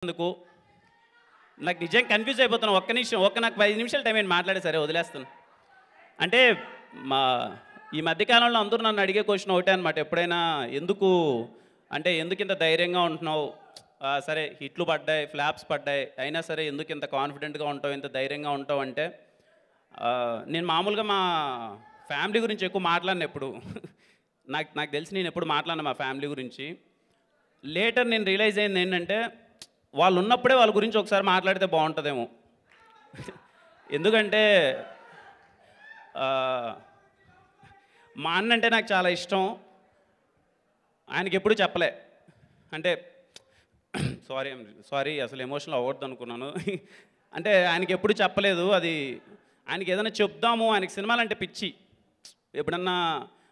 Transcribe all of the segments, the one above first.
అందుకు నాకు నిజంగా కన్ఫ్యూజ్ అయిపోతున్నాను. ఒక్క నిమిషం నాకు 5 నిమిషాలు టైం ఏంటి మాట్లాడే సరే వదిలేస్తాను. అంటే మా ఈ మధ్యకాలంలో అందరూ నన్ను అడిగే క్వశ్చన్ ఒకటే అనమాట. ఎప్పుడైనా ఎందుకు ఇంత ధైర్యంగా ఉంటున్నావు, సరే హిట్లు పడ్డాయి, ఫ్లాప్స్ పడ్డాయి, అయినా సరే ఎందుకు ఇంత కాన్ఫిడెంట్గా ఉంటావు, ఇంత ధైర్యంగా ఉంటావు అంటే నేను మామూలుగా మా ఫ్యామిలీ గురించి ఎక్కువ మాట్లాడను ఎప్పుడు. నాకు తెలిసి నేను ఎప్పుడు మాట్లాడను మా ఫ్యామిలీ గురించి. లేటర్ నేను రియలైజ్ అయింది ఏంటంటే వాళ్ళు ఉన్నప్పుడే వాళ్ళ గురించి ఒకసారి మాట్లాడితే బాగుంటుందేమో. ఎందుకంటే మా అన్న అంటే నాకు చాలా ఇష్టం. ఆయనకి ఎప్పుడు చెప్పలే. అంటే సారీ అసలు ఎమోషనల్ అవ్వద్దు అనుకున్నాను. అంటే ఆయనకి ఎప్పుడు చెప్పలేదు. అది ఆయనకి ఏదైనా చెప్దాము, ఆయనకి సినిమాలు అంటే పిచ్చి. ఎప్పుడన్నా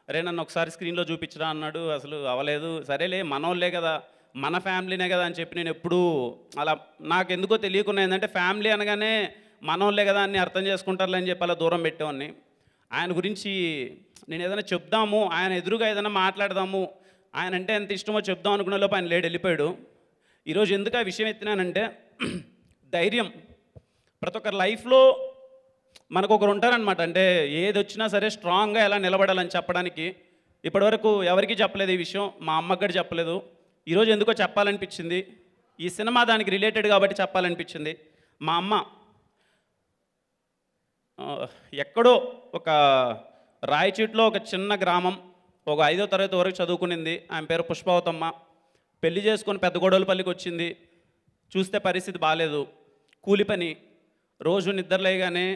అరే నన్ను ఒకసారి స్క్రీన్లో చూపించరా అన్నాడు, అసలు అవ్వలేదు. సరేలే మనోళ్ళే కదా, మన ఫ్యామిలీనే కదా అని చెప్పి నేను ఎప్పుడూ అలా, నాకు ఎందుకో తెలియకుండా ఏంటంటే ఫ్యామిలీ అనగానే మనోళ్ళే కదా అని అర్థం చేసుకుంటారులే అని చెప్పి అలా దూరం పెట్టేవాడిని. ఆయన గురించి నేను ఏదైనా చెప్దాము, ఆయన ఎదురుగా ఏదైనా మాట్లాడదాము, ఆయన అంటే ఎంత ఇష్టమో చెప్దాం అనుకునే లోపు ఆయన లేడు, వెళ్ళిపోయాడు. ఈరోజు ఎందుకు ఆ విషయం ఎత్తినానంటే ధైర్యం ప్రతి ఒక్కరి లైఫ్లో మనకు ఒకరు ఉంటారనమాట. అంటే ఏది వచ్చినా సరే స్ట్రాంగ్గా ఎలా నిలబడాలని చెప్పడానికి. ఇప్పటివరకు ఎవరికీ చెప్పలేదు ఈ విషయం, మా అమ్మకి కూడా చెప్పలేదు. ఈరోజు ఎందుకో చెప్పాలనిపించింది. ఈ సినిమా దానికి రిలేటెడ్ కాబట్టి చెప్పాలనిపించింది. మా అమ్మ ఎక్కడో ఒక రాయచీట్లో ఒక చిన్న గ్రామం, ఒక 5వ తరగతి వరకు చదువుకునింది. ఆమె పేరు పుష్పవతమ్మ. పెళ్లి చేసుకొని పెద్దగొడవలపల్లికి వచ్చింది. చూస్తే పరిస్థితి బాగాలేదు. కూలి పని, రోజు నిద్రలేయగానే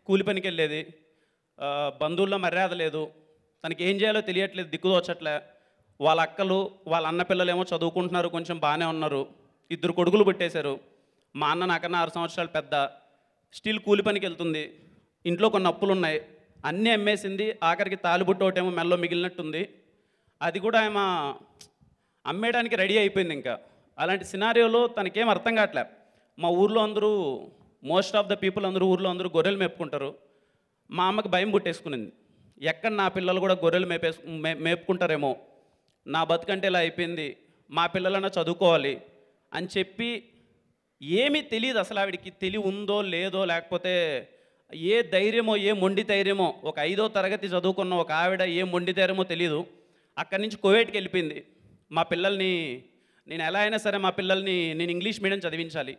కూలి పనికి వెళ్ళేది. బంధువుల్లో మర్యాద లేదు. తనకి ఏం చేయాలో తెలియట్లేదు, దిక్కుదోచట్లే. వాళ్ళ అక్కలు వాళ్ళ అన్న పిల్లలేమో చదువుకుంటున్నారు, కొంచెం బాగానే ఉన్నారు. 2 కొడుకులు పుట్టేశారు. మా అన్న నాకన్నా 6 సంవత్సరాలు పెద్ద. స్టిల్ కూలి పనికి వెళ్తుంది. ఇంట్లో కొన్ని అప్పులు ఉన్నాయి, అన్నీ అమ్మేసింది. ఆఖరికి తాలిబుట్టు ఒకటేమో మెల్లో మిగిలినట్టుంది, అది కూడా ఆమె అమ్మేయడానికి రెడీ అయిపోయింది. ఇంకా అలాంటి సినారియోలో తనకేం అర్థం కావట్లే. మా ఊర్లో అందరూ, మోస్ట్ ఆఫ్ ద పీపుల్ ఊర్లో అందరూ గొర్రెలు మేపుకుంటారు. మా అమ్మకి భయం పుట్టేసుకునింది, ఎక్కడ నా పిల్లలు కూడా గొర్రెలు మేపుకుంటారేమో, నా బతుకంటే ఇలా అయిపోయింది, మా పిల్లలన్నా చదువుకోవాలి అని చెప్పి. ఏమీ తెలియదు అసలు ఆవిడికి, తెలివి ఉందో లేదో, లేకపోతే ఏ ధైర్యమో, ఏ మొండి ధైర్యమో. ఒక 5వ తరగతి చదువుకున్న ఒక ఆవిడ ఏ మొండి ధైర్యమో తెలియదు. అక్కడి నుంచి కువైట్కి వెళ్ళిపోయింది. మా పిల్లల్ని నేను ఎలా అయినా సరే మా పిల్లల్ని నేను ఇంగ్లీష్ మీడియం చదివించాలి,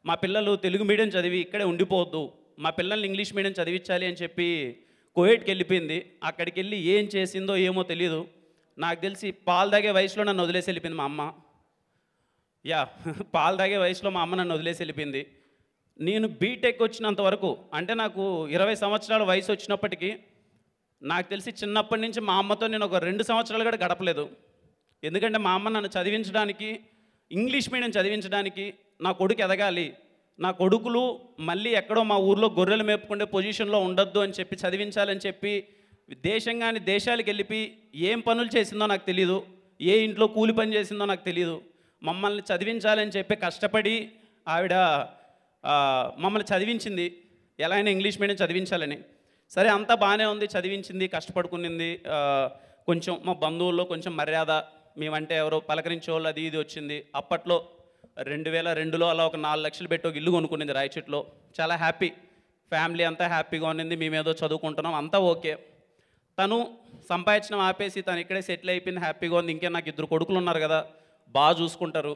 మా పిల్లలు తెలుగు మీడియం చదివి ఇక్కడే ఉండిపోవద్దు, మా పిల్లల్ని ఇంగ్లీష్ మీడియం చదివించాలి అని చెప్పి కువైట్కి వెళ్ళిపోయింది. అక్కడికి వెళ్ళి ఏం చేసిందో ఏమో తెలియదు. నాకు తెలిసి పాలు తాగే వయసులో నన్ను వదిలేసి వెళ్ళిపోయింది మా అమ్మ. పాలు తాగే వయసులో మా అమ్మ నన్ను వదిలేసి వెళ్ళిపోయింది. నేను బీటెక్ వచ్చినంత వరకు, అంటే నాకు 20 సంవత్సరాల వయసు వచ్చినప్పటికీ నాకు తెలిసి చిన్నప్పటి నుంచి మా అమ్మతో నేను ఒక 2 సంవత్సరాలు కూడా గడపలేదు. ఎందుకంటే మా అమ్మ నన్ను చదివించడానికి, ఇంగ్లీష్ మీడియం చదివించడానికి, నా కొడుకు ఎదగాలి, నా కొడుకులు మళ్ళీ ఎక్కడో మా ఊర్లో గొర్రెలు మేపుకుండే పొజిషన్లో ఉండొద్దు అని చెప్పి చదివించాలని చెప్పి దేశంగాని దేశాలకు వెళ్ళిపోయి ఏం పనులు చేసిందో నాకు తెలియదు, ఏ ఇంట్లో కూలి పని చేసిందో నాకు తెలియదు. మమ్మల్ని చదివించాలని చెప్పి కష్టపడి ఆవిడ మమ్మల్ని చదివించింది, ఎలా అయినా ఇంగ్లీష్ మీడియం చదివించాలని. సరే అంతా బాగానే ఉంది, చదివించింది, కష్టపడుకునింది. కొంచెం మా బంధువుల్లో కొంచెం మర్యాద, మేమంటే ఎవరో పలకరించేవాళ్ళు, అది ఇది వచ్చింది. అప్పట్లో 2002లో అలా ఒక 4 లక్షలు పెట్టి ఒక ఇల్లు కొనుక్కునింది రాయచీట్లో. చాలా హ్యాపీ, ఫ్యామిలీ అంతా హ్యాపీగా ఉన్నింది. మేమేదో చదువుకుంటున్నాం, అంతా ఓకే. తను సంపాదించడం ఆపేసి తను ఇక్కడే సెటిల్ అయిపోయింది, హ్యాపీగా ఉంది. ఇంకే నాకు 2 కొడుకులు ఉన్నారు కదా, బాగా చూసుకుంటారు,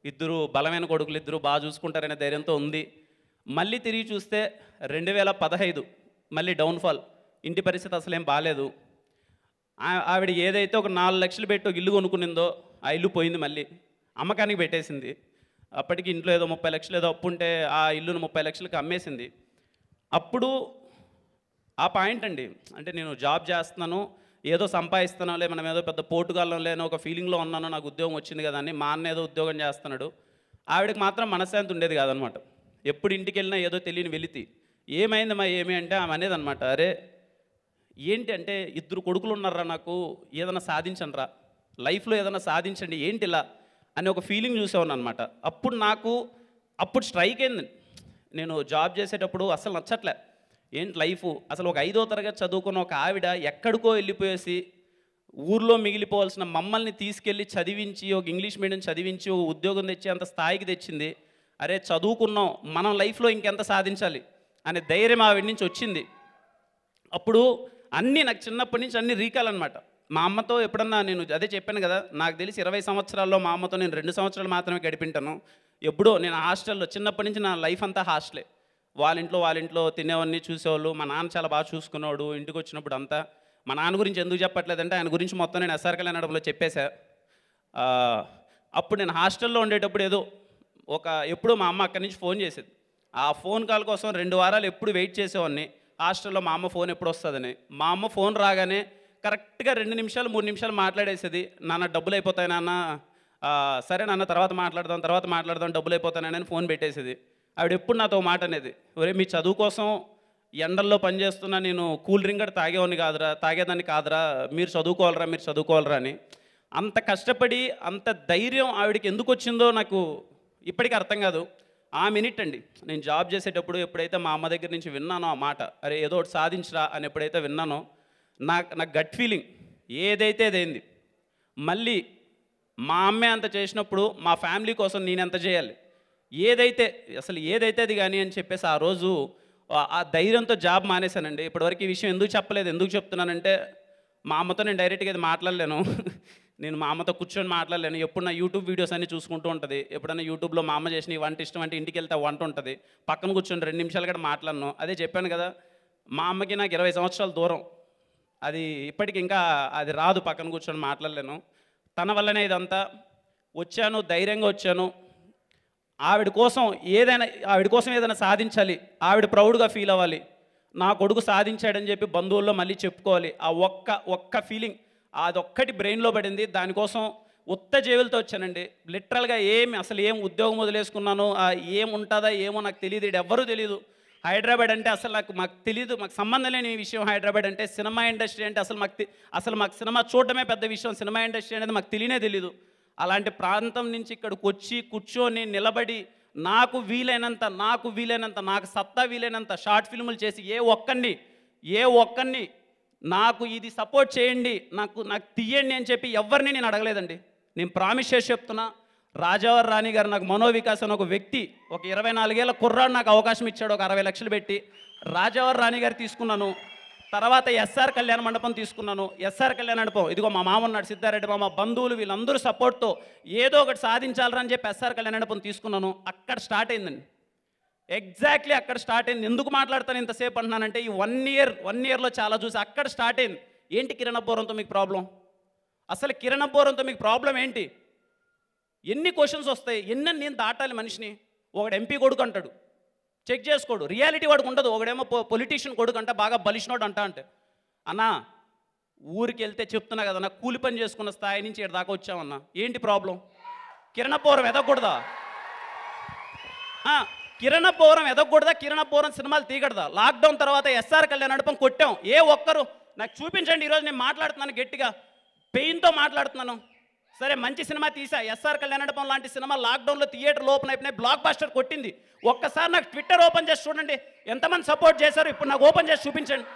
2 బలమైన కొడుకులు, 2 బాగా చూసుకుంటారనే ధైర్యంతో ఉంది. మళ్ళీ తిరిగి చూస్తే 2015 మళ్ళీ డౌన్ఫాల్, ఇంటి పరిస్థితి అసలేం బాగాలేదు. ఆవిడ ఏదైతే ఒక 4 లక్షలు పెట్టి ఒక ఇల్లు కొనుక్కునిందో ఆ ఇల్లు పోయింది, మళ్ళీ అమ్మకానికి పెట్టేసింది. అప్పటికి ఇంట్లో ఏదో 30 లక్షలు ఏదో అప్పు ఉంటే ఆ ఇల్లును 30 లక్షలకి అమ్మేసింది. అప్పుడు ఆ పాయింట్ అండి, అంటే నేను జాబ్ చేస్తున్నాను, ఏదో సంపాదిస్తున్నానులే, మనం ఏదో పెద్ద పోటుగాళ్ళం లేని ఒక ఫీలింగ్లో ఉన్నాను, నాకు ఉద్యోగం వచ్చింది కదా అని. మా అన్న ఏదో ఉద్యోగం చేస్తున్నాడు, ఆవిడకి మాత్రం మనశ్శాంతి ఉండేది కాదనమాట. ఎప్పుడు ఇంటికి వెళ్ళినా ఏదో తెలియని వెలితి. ఏమైందమ్మా ఏమి అంటే ఆమె అనేది అనమాట, అరే ఏంటి అంటే 2 కొడుకులు ఉన్నారా, నాకు ఏదైనా సాధించండి రా, లైఫ్లో ఏదైనా సాధించండి, ఏంటి ఇలా అని ఒక ఫీలింగ్ చూసేవాను అనమాట. అప్పుడు స్ట్రైక్ అయింది. నేను జాబ్ చేసేటప్పుడు అసలు నచ్చట్లే, ఏంటి లైఫ్, అసలు ఒక 5వ తరగతి చదువుకున్న ఒక ఆవిడ ఎక్కడికో వెళ్ళిపోయేసి ఊర్లో మిగిలిపోవాల్సిన మమ్మల్ని తీసుకెళ్ళి చదివించి ఒక ఇంగ్లీష్ మీడియం చదివించి ఒక ఉద్యోగం తెచ్చి అంత స్థాయికి తెచ్చింది. అరే చదువుకున్నాం, మనం లైఫ్లో ఇంకెంత సాధించాలి అనే ధైర్యం ఆవిడ నుంచి వచ్చింది. అప్పుడు అన్నీ నాకు చిన్నప్పటి నుంచి అన్నీ రీకాలన్నమాట. మా అమ్మతో ఎప్పుడన్నా నేను అదే చెప్పాను కదా, నాకు తెలిసి 20 సంవత్సరాల్లో మా అమ్మతో నేను 2 సంవత్సరాలు మాత్రమే గడిపింటాను. ఎప్పుడో నేను హాస్టల్లో చిన్నప్పటి నుంచి నా లైఫ్ అంతా హాస్టలే. వాళ్ళ ఇంట్లో తినేవాడిని, చూసేవాళ్ళు. మా నాన్న చాలా బాగా చూసుకునేవాడు. ఇంటికి వచ్చినప్పుడు అంతా మా నాన్న గురించి ఎందుకు చెప్పట్లేదంటే ఆయన గురించి మొత్తం నేను ఎస్ఆర్ కళ్యాణంలో చెప్పేశా. అప్పుడు నేను హాస్టల్లో ఉండేటప్పుడు ఎప్పుడూ మా అమ్మ అక్కడి నుంచి ఫోన్ చేసేది. ఆ ఫోన్ కాల్ కోసం 2 వారాలు ఎప్పుడు వెయిట్ చేసేవాడిని హాస్టల్లో, మా అమ్మ ఫోన్ ఎప్పుడు వస్తుందని. మా అమ్మ ఫోన్ రాగానే కరెక్ట్గా 2 నిమిషాలు 3 నిమిషాలు మాట్లాడేసేది. నాన్న డబ్బులు అయిపోతాయి నాన్న, సరే నాన్న తర్వాత మాట్లాడదాం డబ్బులు అయిపోతానని ఫోన్ పెట్టేసేది. ఆవిడ ఎప్పుడు నాతో మాట అనేది, ఒరే మీ చదువు కోసం ఎండల్లో పనిచేస్తున్నా నేను కూల్ డ్రింక్ కూడా తాగేదాన్ని కాదురా, మీరు చదువుకోవాలరా అని. అంత కష్టపడి అంత ధైర్యం ఆవిడకి ఎందుకు వచ్చిందో నాకు ఇప్పటికీ అర్థం కాదు. ఆ మినిట్ అండి, నేను జాబ్ చేసేటప్పుడు ఎప్పుడైతే మా అమ్మ దగ్గర నుంచి విన్నానో ఆ మాట, అరే ఏదో ఒకటి సాధించరా అని ఎప్పుడైతే విన్నానో నాకు గట్ ఫీలింగ్ ఏదైతే అదైంది. మళ్ళీ మా అమ్మే అంత చేసినప్పుడు మా ఫ్యామిలీ కోసం నేను ఎంత చేయాలి, ఏదైతే అది కానీ అని చెప్పేసి ఆ రోజు ఆ ధైర్యంతో జాబ్ మానేశానండి. ఇప్పటివరకు ఈ విషయం ఎందుకు చెప్తున్నానంటే మా అమ్మతో నేను డైరెక్ట్గా ఇది మాట్లాడలేను. నేను మా అమ్మతో కూర్చొని మాట్లాడలేను. ఎప్పుడు నా యూట్యూబ్ వీడియోస్ అన్నీ చూసుకుంటూ ఉంటుంది. ఎప్పుడైనా యూట్యూబ్లో మా అమ్మ చేసిన వంట ఇష్టం అంటే ఇంటికి వెళ్తే వంట ఉంటుంది, పక్కన కూర్చొని 2 నిమిషాలు కూడా మాట్లాడను. అదే చెప్పాను కదా, మా అమ్మకి నాకు 20 సంవత్సరాల దూరం. అది ఇప్పటికి ఇంకా అది రాదు, పక్కన కూర్చొని మాట్లాడలేను. తన వల్లనే ఇదంతా వచ్చాను, ధైర్యంగా వచ్చాను. ఆవిడ కోసం ఏదైనా సాధించాలి, ఆవిడ ప్రౌడ్గా ఫీల్ అవ్వాలి, నా కొడుకు సాధించాడని చెప్పి బంధువుల్లో మళ్ళీ చెప్పుకోవాలి. ఆ ఒక్క ఫీలింగ్ అదొక్కటి బ్రెయిన్లో పడింది. దానికోసం ఉత్త జేబులతో వచ్చానండి. లిటరల్గా ఏం ఉద్యోగం వదిలేసుకున్నాను, ఏం ఉంటుందా ఏమో నాకు తెలియదు, ఎవ్వరూ తెలియదు. హైదరాబాద్ అంటే అసలు మాకు తెలియదు, మాకు సంబంధం లేని విషయం. హైదరాబాద్ అంటే సినిమా ఇండస్ట్రీ అంటే మాకు సినిమా చూడటమే పెద్ద విషయం. సినిమా ఇండస్ట్రీ అనేది మాకు తెలియదు. అలాంటి ప్రాంతం నుంచి ఇక్కడికి వచ్చి కూర్చొని నిలబడి నాకు వీలైనంత నాకు సత్తా వీలైనంత షార్ట్ ఫిల్ములు చేసి ఏ ఒక్కరిని నాకు ఇది సపోర్ట్ చేయండి, నాకు తీయండి అని చెప్పి ఎవరిని నేను అడగలేదండి. నేను ప్రామిస్ చేసి చెప్తున్నా, రాజావారి రాణి గారు నాకు మనోవికాస్ అని ఒక వ్యక్తి, ఒక 24 ఏళ్ళ కుర్రాడు నాకు అవకాశం ఇచ్చాడు, ఒక 60 లక్షలు పెట్టి. రాజావారి రాణి గారు తీసుకున్నాను. తర్వాత ఎస్ఆర్ కళ్యాణ మండపం తీసుకున్నాను. ఎస్ఆర్ కళ్యాణ మండపం ఇదిగో మా మామ ఉన్నాడు సిద్ధారెడ్డి మామ, బంధువులు వీళ్ళందరూ సపోర్ట్తో ఏదో ఒకటి సాధించాలని చెప్పి ఎస్ఆర్ కళ్యాణ మండపం తీసుకున్నాను. అక్కడ స్టార్ట్ అయిందండి, ఎగ్జాక్ట్లీ అక్కడ స్టార్ట్ అయింది. ఎందుకు మాట్లాడతాను ఇంతసేపు అంటున్నానంటే ఈ 1 ఇయర్లో చాలా చూసి అక్కడ స్టార్ట్ అయింది. ఏంటి కిరణబోరంతో మీకు ప్రాబ్లం, అసలు కిరణబోరంతో మీకు ప్రాబ్లం ఏంటి, ఎన్ని క్వశ్చన్స్ వస్తాయి, నేను దాటాలి మనిషిని. ఒకడు ఎంపీ కొడుకు అంటాడు, చెక్ చేసుకోడు, రియాలిటీ వాడికి ఉండదు. ఒకడేమో పొలిటీషియన్ కొడుకు అంట, బాగా బలిసినోడు అంటే అన్నా ఊరికి వెళ్తే చెప్తున్నా కదా, నాకు కూలి పని చేసుకున్న స్థాయి నుంచి ఇక్కడ దాకా వచ్చామన్నా, ఏంటి ప్రాబ్లం, కిరణబోరం ఎదగకూడదా, కిరణబోరం సినిమాలు తీయకూడదా, లాక్డౌన్ తర్వాత ఎస్ఆర్ కళ్యాణ మండపం కొట్టాం, ఏ ఒక్కరు నాకు చూపించండి. ఈరోజు నేను మాట్లాడుతున్నాను గట్టిగా, పెయిన్తో మాట్లాడుతున్నాను. సరే మంచి సినిమా తీసా, ఎస్ఆర్ కళ్యాణ మండపం లాంటి సినిమా లాక్డౌన్లో థియేటర్లు ఓపెన్ అయిపోయినాయి, బ్లాక్ బస్టర్ కొట్టింది. ఒక్కసారి నాకు ట్విట్టర్ ఓపెన్ చేసి చూడండి, ఎంతమంది సపోర్ట్ చేశారు. ఇప్పుడు నాకు ఓపెన్ చేసి చూపించండి,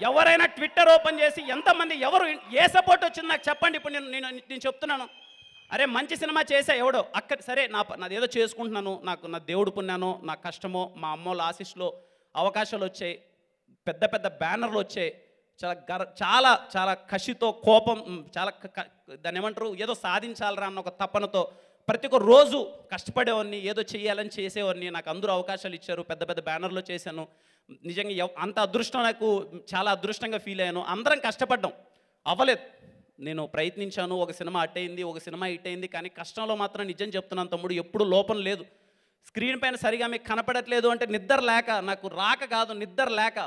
ఎవరైనా ట్విట్టర్ ఓపెన్ చేసి ఎంతమంది ఏ సపోర్ట్ వచ్చింది నాకు చెప్పండి. ఇప్పుడు నేను చెప్తున్నాను, అరే మంచి సినిమా చేసా ఎవడో అక్కడ, సరే నాదేదో చేసుకుంటున్నాను, నా దేవుడు పుణ్యానో నా కష్టమో మా అమ్మోళ్ళ ఆశీస్సులో అవకాశాలు వచ్చాయి, పెద్ద బ్యానర్లు వచ్చాయి, చాలా చాలా కసితో కోపం, దాన్ని ఏమంటారు, ఏదో సాధించాలరా అన్న ఒక తపనతో ప్రతి ఒక్క రోజు కష్టపడేవాడిని, ఏదో చేయాలని చేసేవాడిని. నాకు అందరూ అవకాశాలు ఇచ్చారు, పెద్ద బ్యానర్లో చేశాను. నిజంగా అంత అదృష్టం, నాకు చాలా అదృష్టంగా ఫీల్ అయ్యాను. అందరం కష్టపడ్డాం, అవ్వలేదు. నేను ప్రయత్నించాను, ఒక సినిమా అట్టయింది, ఒక సినిమా ఇట్టయింది, కానీ కష్టంలో మాత్రం నిజం చెప్తున్నాను తమ్ముడు, ఎప్పుడు లోపం లేదు. స్క్రీన్ పైన సరిగా మీకు కనపడట్లేదు అంటే నిద్ర లేక, నాకు రాక కాదు, నిద్ర లేక